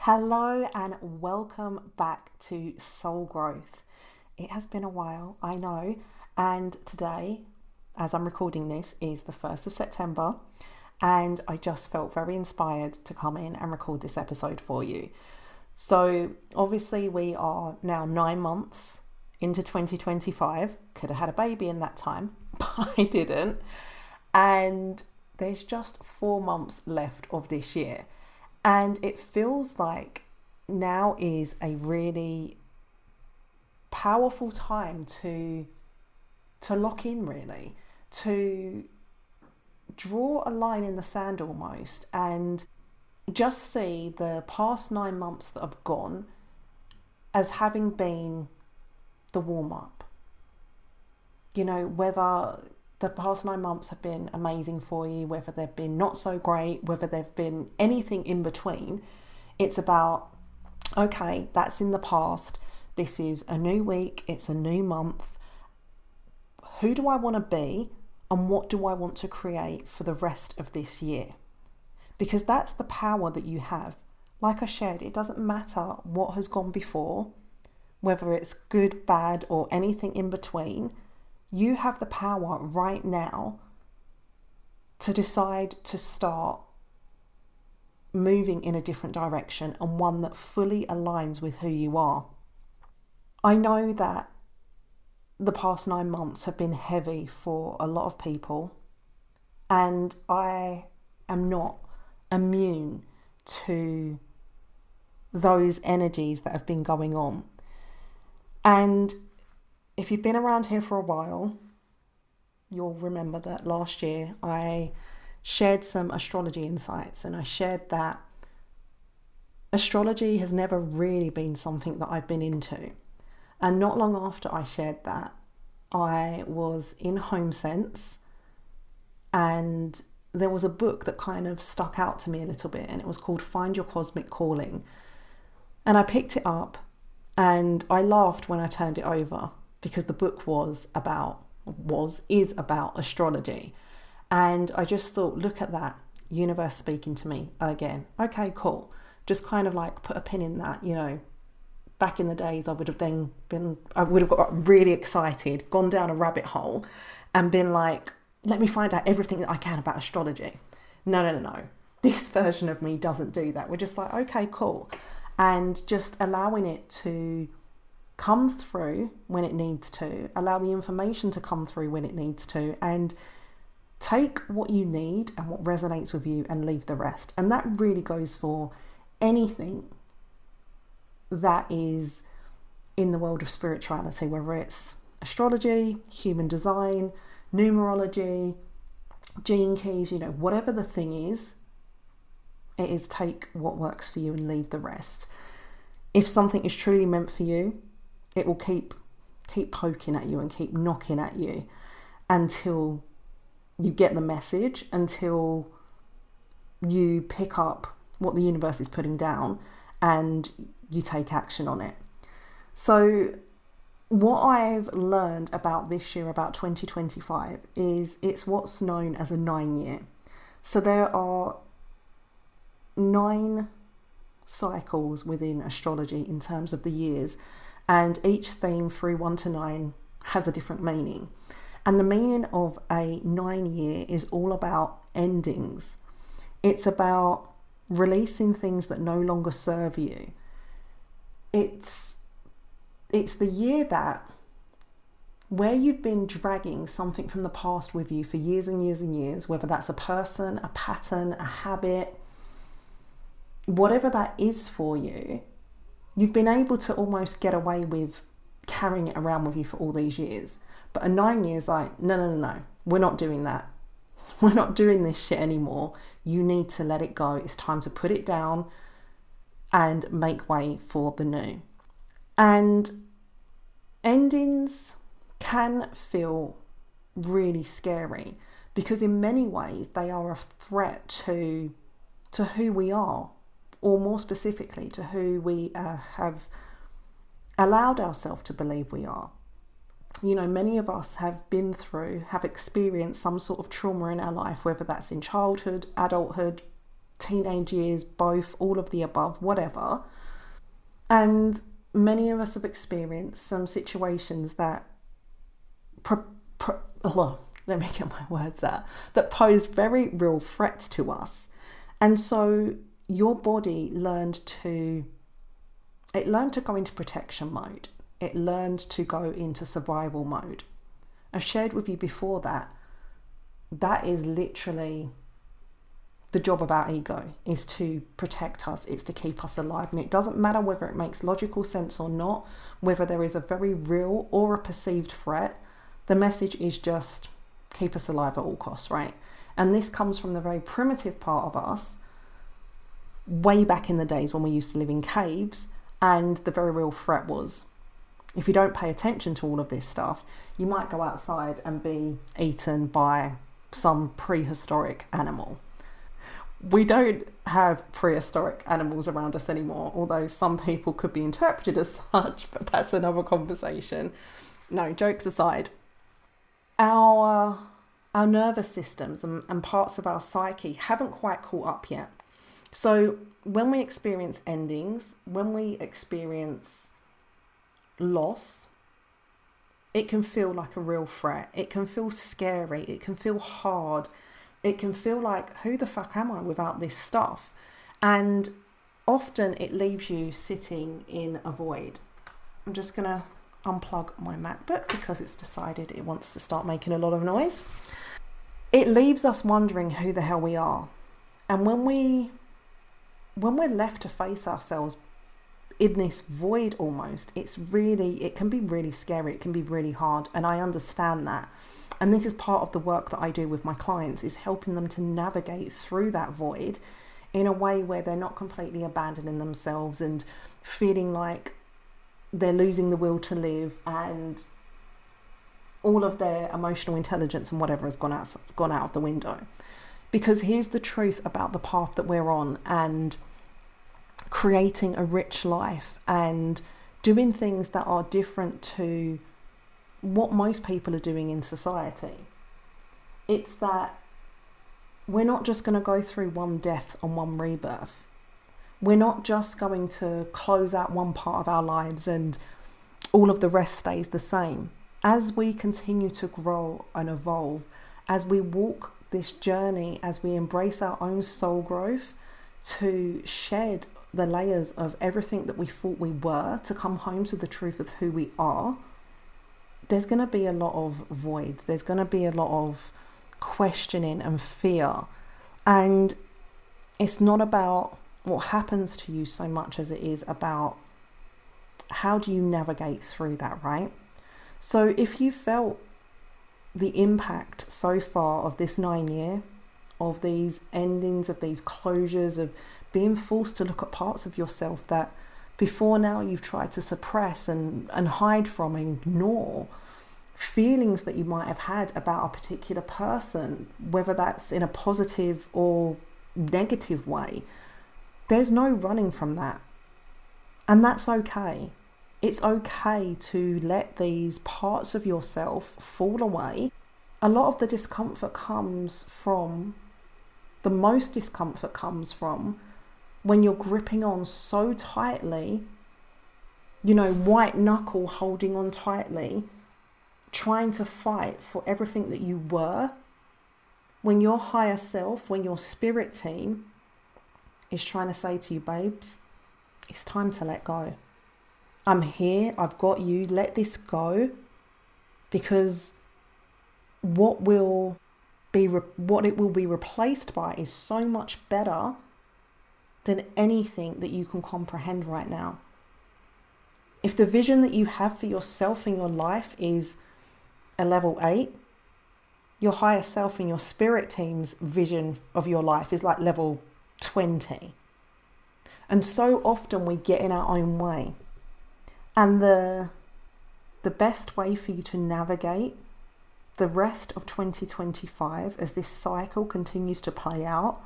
Hello and welcome back to Soul Growth. It has been a while, I know, and today, as I'm recording this, is the 1st of September, and I just felt very inspired to come in and record this episode for you. So obviously we are now 9 months into 2025. Could have had a baby in that time, but I didn't. And there's just 4 months left of this year. And it feels like now is a really powerful time to lock in, really, to draw a line in the sand almost and just see the past 9 months that have gone as having been the warm-up. You know, whether the past 9 months have been amazing for you, whether they've been not so great, whether they've been anything in between, it's about, okay, that's in the past. This is a new week. It's a new month. Who do I want to be and what do I want to create for the rest of this year? Because that's the power that you have. Like I shared, it doesn't matter what has gone before, whether it's good, bad, or anything in between. You have the power right now to decide to start moving in a different direction and one that fully aligns with who you are. I know that the past 9 months have been heavy for a lot of people, and I am not immune to those energies that have been going on. And if you've been around here for a while, you'll remember that last year I shared some astrology insights, and I shared that astrology has never really been something that I've been into. And not long after I shared that, I was in HomeSense, and there was a book that kind of stuck out to me a little bit, and it was called Find Your Cosmic Calling. And I picked it up and I laughed when I turned it over, because the book is about astrology. And I just thought, look at that, universe speaking to me again. Okay, cool. Just kind of like put a pin in that, you know. Back in the days, I would have got really excited, gone down a rabbit hole and been like, let me find out everything that I can about astrology. No. This version of me doesn't do that. We're just like, okay, cool. And just allowing it to come through when it needs to, allow the information to come through when it needs to, and take what you need and what resonates with you and leave the rest. And that really goes for anything that is in the world of spirituality, whether it's astrology, human design, numerology, gene keys, you know, whatever the thing is, it is take what works for you and leave the rest. If something is truly meant for you, it will keep poking at you and keep knocking at you until you get the message, until you pick up what the universe is putting down and you take action on it. So what I've learned about this year, about 2025, is it's what's known as a 9 year. So there are 9 cycles within astrology in terms of the years, and each theme through 1 to 9 has a different meaning. And the meaning of a 9 year is all about endings. It's about releasing things that no longer serve you. It's the year that where you've been dragging something from the past with you for years and years and years, whether that's a person, a pattern, a habit, whatever that is for you, you've been able to almost get away with carrying it around with you for all these years. But a 9 years like, no, we're not doing that. We're not doing this shit anymore. You need to let it go. It's time to put it down and make way for the new. And endings can feel really scary because in many ways they are a threat to who we are, or more specifically to who we have allowed ourselves to believe we are. You know, many of us have experienced some sort of trauma in our life, whether that's in childhood, adulthood, teenage years, both, all of the above, whatever. And many of us have experienced some situations that let me get my words out, that pose very real threats to us. And so your body learned to go into protection mode. It learned to go into survival mode. I've shared with you before that is literally the job of our ego, is to protect us, it's to keep us alive. And it doesn't matter whether it makes logical sense or not, whether there is a very real or a perceived threat, the message is just keep us alive at all costs, right? And this comes from the very primitive part of us, way back in the days when we used to live in caves, and the very real threat was, if you don't pay attention to all of this stuff, you might go outside and be eaten by some prehistoric animal. We don't have prehistoric animals around us anymore, although some people could be interpreted as such, but that's another conversation. No, jokes aside, our nervous systems and parts of our psyche haven't quite caught up yet. So when we experience endings, when we experience loss, it can feel like a real threat. It can feel scary. It can feel hard. It can feel like, who the fuck am I without this stuff? And often it leaves you sitting in a void. I'm just going to unplug my MacBook because it's decided it wants to start making a lot of noise. It leaves us wondering who the hell we are. And when we're left to face ourselves in this void almost, it can be really scary. It can be really hard. And I understand that. And this is part of the work that I do with my clients, is helping them to navigate through that void in a way where they're not completely abandoning themselves and feeling like they're losing the will to live, and all of their emotional intelligence and whatever has gone out of the window. Because here's the truth about the path that we're on, and creating a rich life and doing things that are different to what most people are doing in society. It's that we're not just going to go through one death and one rebirth. We're not just going to close out one part of our lives and all of the rest stays the same. As we continue to grow and evolve, as we walk this journey, as we embrace our own soul growth, to shed the layers of everything that we thought we were, to come home to the truth of who we are, there's going to be a lot of voids. There's going to be a lot of questioning and fear. And it's not about what happens to you so much as it is about how do you navigate through that, right? So if you felt the impact so far of this 9 year, of these endings, of these closures, of being forced to look at parts of yourself that before now you've tried to suppress and hide from and ignore, feelings that you might have had about a particular person, whether that's in a positive or negative way, there's no running from that. And that's okay. It's okay to let these parts of yourself fall away. A lot of the discomfort comes from, the most discomfort comes from when you're gripping on so tightly, white knuckle holding on tightly, trying to fight for everything that you were, when your higher self, when your spirit team is trying to say to you, babes, it's time to let go. I'm here, I've got you, let this go, because what it will be replaced by is so much better than anything that you can comprehend right now. If the vision that you have for yourself in your life is a level 8, your higher self and your spirit team's vision of your life is like level 20. And so often we get in our own way. And the best way for you to navigate the rest of 2025 as this cycle continues to play out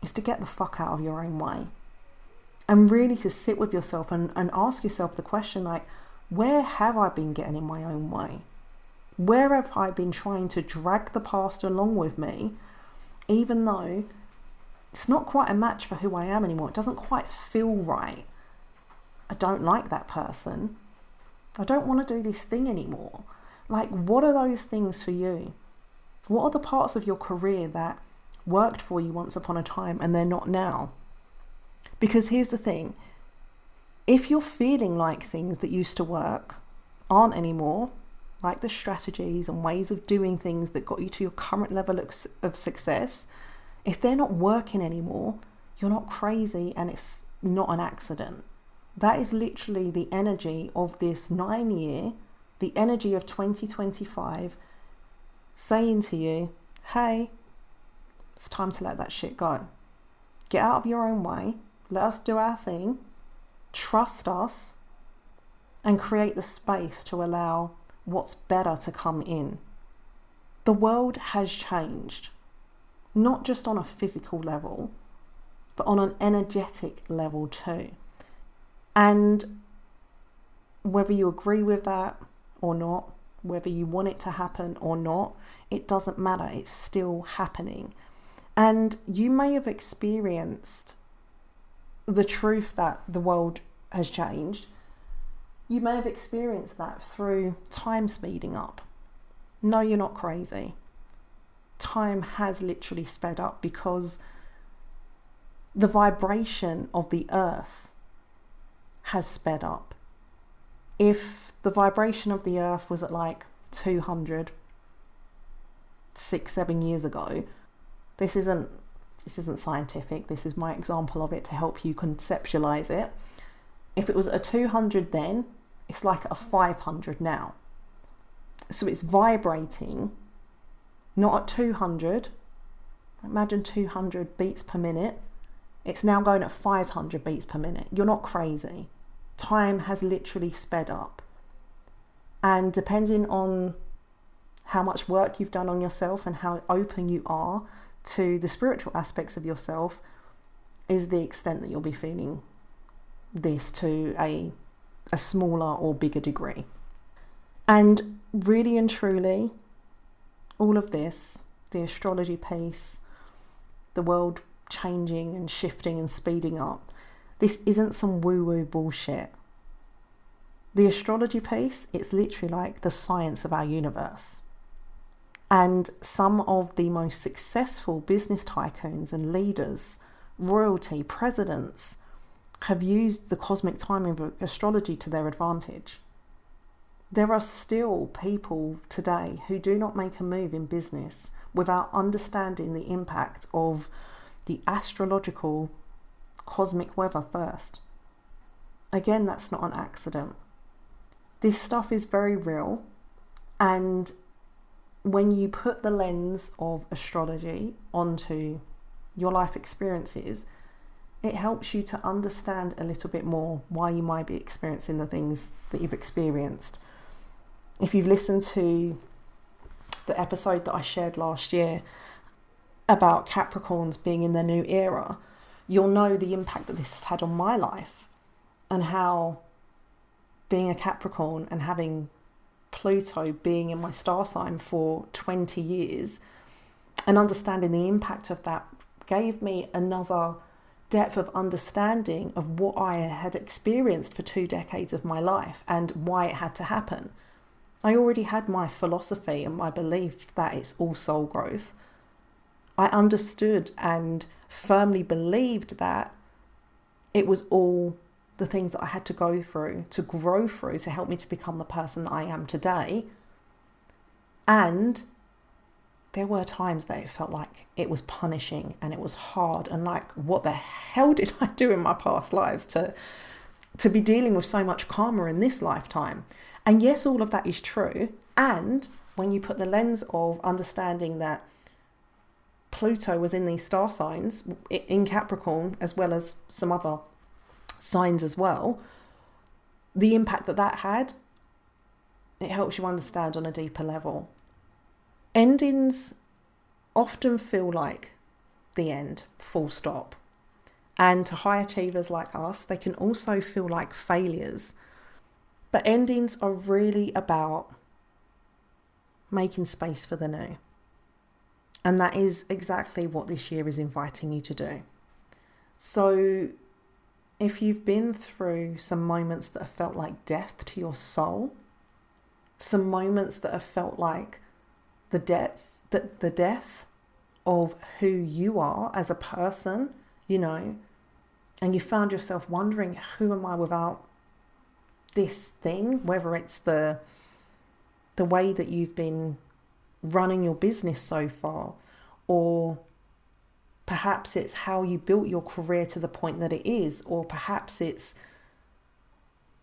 is to get the fuck out of your own way. And really to sit with yourself and ask yourself the question, like, where have I been getting in my own way? Where have I been trying to drag the past along with me, even though It's not quite a match for who I am anymore. It doesn't quite feel right. I don't like that person. I don't want to do this thing anymore. Like, what are those things for you? What are the parts of your career that worked for you once upon a time and they're not now? Because here's the thing. If you're feeling like things that used to work aren't anymore, like the strategies and ways of doing things that got you to your current level of success, if they're not working anymore, you're not crazy and it's not an accident. That is literally the energy of this 9-year, the energy of 2025, saying to you, hey, it's time to let that shit go. Get out of your own way. Let us do our thing. Trust us and create the space to allow what's better to come in. The world has changed, not just on a physical level, but on an energetic level too. And whether you agree with that or not, whether you want it to happen or not, it doesn't matter. It's still happening. And you may have experienced the truth that the world has changed. You may have experienced that through time speeding up. No, you're not crazy. Time has literally sped up because the vibration of the earth has sped up. If the vibration of the earth was at like 200, 7 years ago, this isn't scientific. This is my example of it to help you conceptualize it. If it was a 200 then, it's like a 500 now. So it's vibrating, not at 200. Imagine 200 beats per minute. It's now going at 500 beats per minute. You're not crazy. Time has literally sped up. And depending on how much work you've done on yourself and how open you are to the spiritual aspects of yourself, is the extent that you'll be feeling this to a smaller or bigger degree. And really and truly, all of this, the astrology piece, the world changing and shifting and speeding up, this isn't some woo-woo bullshit. The astrology piece, it's literally like the science of our universe. And some of the most successful business tycoons and leaders, royalty, presidents, have used the cosmic timing of astrology to their advantage. There are still people today who do not make a move in business without understanding the impact of the astrological cosmic weather first. Again, that's not an accident. This stuff is very real, and when you put the lens of astrology onto your life experiences, it helps you to understand a little bit more why you might be experiencing the things that you've experienced. If you've listened to the episode that I shared last year about Capricorns being in their new era, you'll know the impact that this has had on my life, and how being a Capricorn and having Pluto being in my star sign for 20 years and understanding the impact of that gave me another depth of understanding of what I had experienced for 2 decades of my life and why it had to happen. I already had my philosophy and my belief that it's all soul growth. I understood and firmly believed that it was all the things that I had to go through, to grow through, to help me to become the person that I am today. And there were times that it felt like it was punishing and it was hard, and like, what the hell did I do in my past lives to be dealing with so much karma in this lifetime? And yes, all of that is true. And when you put the lens of understanding that Pluto was in these star signs in Capricorn, as well as some other signs as well, the impact that that had, it helps you understand on a deeper level. Endings often feel like the end, full stop. And to high achievers like us, they can also feel like failures. But endings are really about making space for the new. And that is exactly what this year is inviting you to do. So if you've been through some moments that have felt like death to your soul, some moments that have felt like the death of who you are as a person, and you found yourself wondering, who am I without this thing? Whether it's the way that you've been running your business so far, or perhaps it's how you built your career to the point that it is, or perhaps it's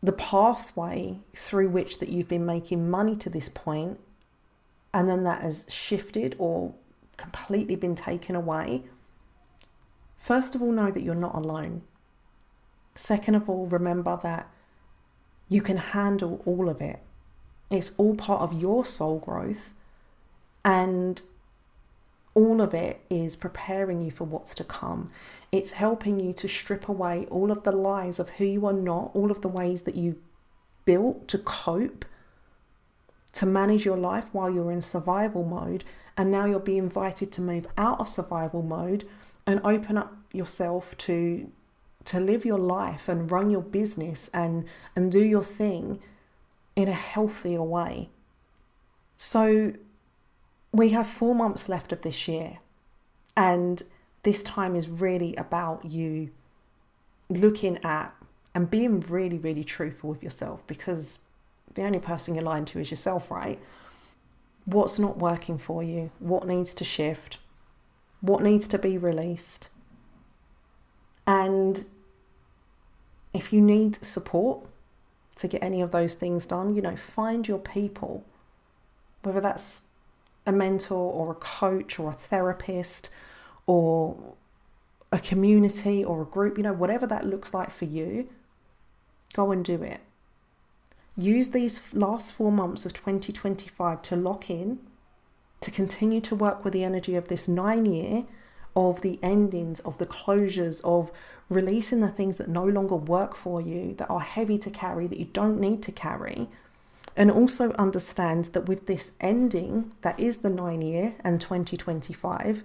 the pathway through which that you've been making money to this point, and then that has shifted or completely been taken away. First of all, know that you're not alone. Second of all, remember that you can handle all of it. It's all part of your soul growth, and all of it is preparing you for what's to come. It's helping you to strip away all of the lies of who you are not, all of the ways that you built to cope, to manage your life while you're in survival mode. And now you'll be invited to move out of survival mode and open up yourself to live your life and run your business and do your thing in a healthier way. So we have 4 months left of this year, and this time is really about you looking at and being really, really truthful with yourself, because the only person you're lying to is yourself, right? What's not working for you? What needs to shift? What needs to be released? And if you need support to get any of those things done, find your people, whether that's a mentor or a coach or a therapist or a community or a group, whatever that looks like for you, go and do it. Use these last 4 months of 2025 to lock in, to continue to work with the energy of this 9-year, of the endings, of the closures, of releasing the things that no longer work for you, that are heavy to carry, that you don't need to carry. And also understand that with this ending, that is the 9-year and 2025,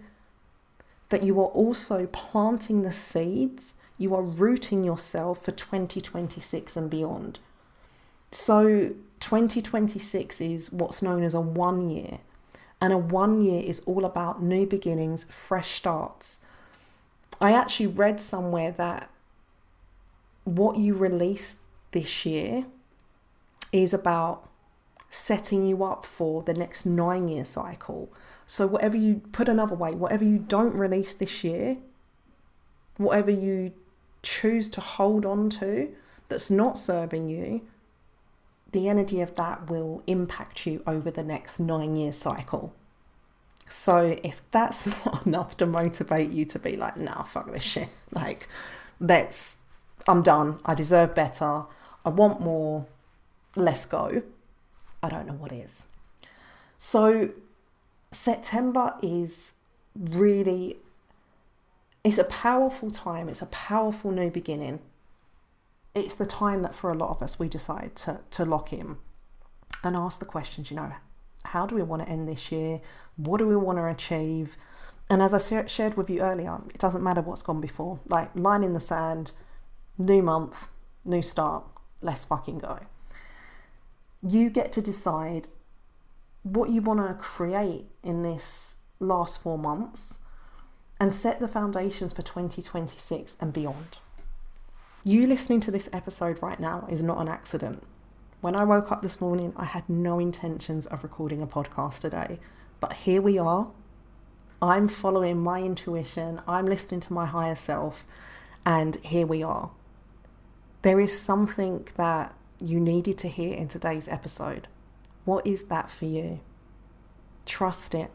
that you are also planting the seeds, you are rooting yourself for 2026 and beyond. So 2026 is what's known as a 1 year. And a 1 year is all about new beginnings, fresh starts. I actually read somewhere that what you release this year is about setting you up for the next 9-year cycle. So whatever you don't release this year, whatever you choose to hold on to that's not serving you, the energy of that will impact you over the next 9-year cycle. So if that's not enough to motivate you to be like, nah, fuck this shit. I'm done. I deserve better. I want more. Let's go. I don't know what is. So September is really, it's a powerful time. It's a powerful new beginning. It's the time that for a lot of us, we decide to lock in and ask the questions, how do we want to end this year? What do we want to achieve? And as I shared with you earlier, it doesn't matter what's gone before. Like, line in the sand, new month, new start, let's fucking go. You get to decide what you want to create in this last 4 months and set the foundations for 2026 and beyond. You listening to this episode right now is not an accident. When I woke up this morning, I had no intentions of recording a podcast today, but here we are. I'm following my intuition. I'm listening to my higher self, and here we are. There is something that you needed to hear in today's episode. What is that for you? Trust it.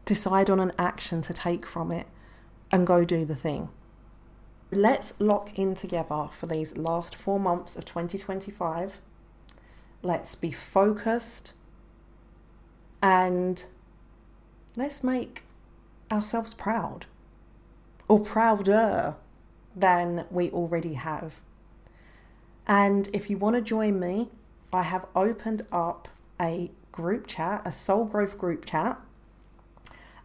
Decide on an action to take from it and go do the thing. Let's lock in together for these last 4 months of 2025. Let's be focused and let's make ourselves proud, or prouder than we already have. And if you want to join me, I have opened up a group chat, a soul growth group chat.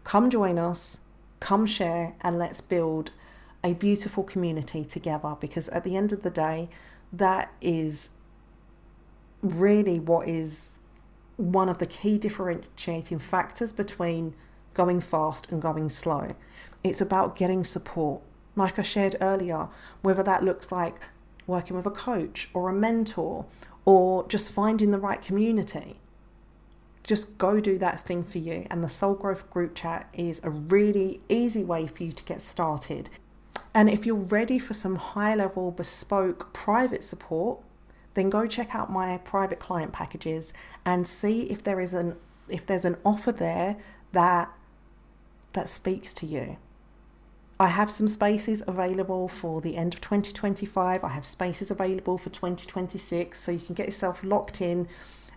Come join us, come share, and let's build a beautiful community together, because at the end of the day, that is really what is one of the key differentiating factors between going fast and going slow. It's about getting support. Like I shared earlier, whether that looks like working with a coach or a mentor or just finding the right community. Just go do that thing for you. And the Soul Growth group chat is a really easy way for you to get started. And if you're ready for some high level bespoke private support, then go check out my private client packages and see if there's an offer there that speaks to you. I have some spaces available for the end of 2025. I have spaces available for 2026, so you can get yourself locked in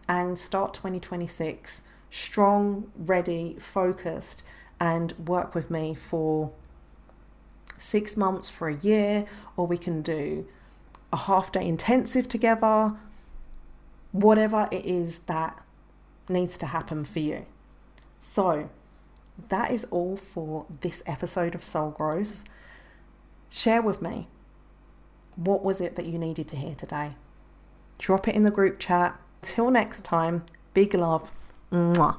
and start 2026 strong, ready, focused, and work with me for 6 months, for a year, or we can do a half-day intensive together, whatever it is that needs to happen for you. So that is all for this episode of Soul Growth. Share with me, what was it that you needed to hear today? Drop it in the group chat. Till next time, big love. Mwah.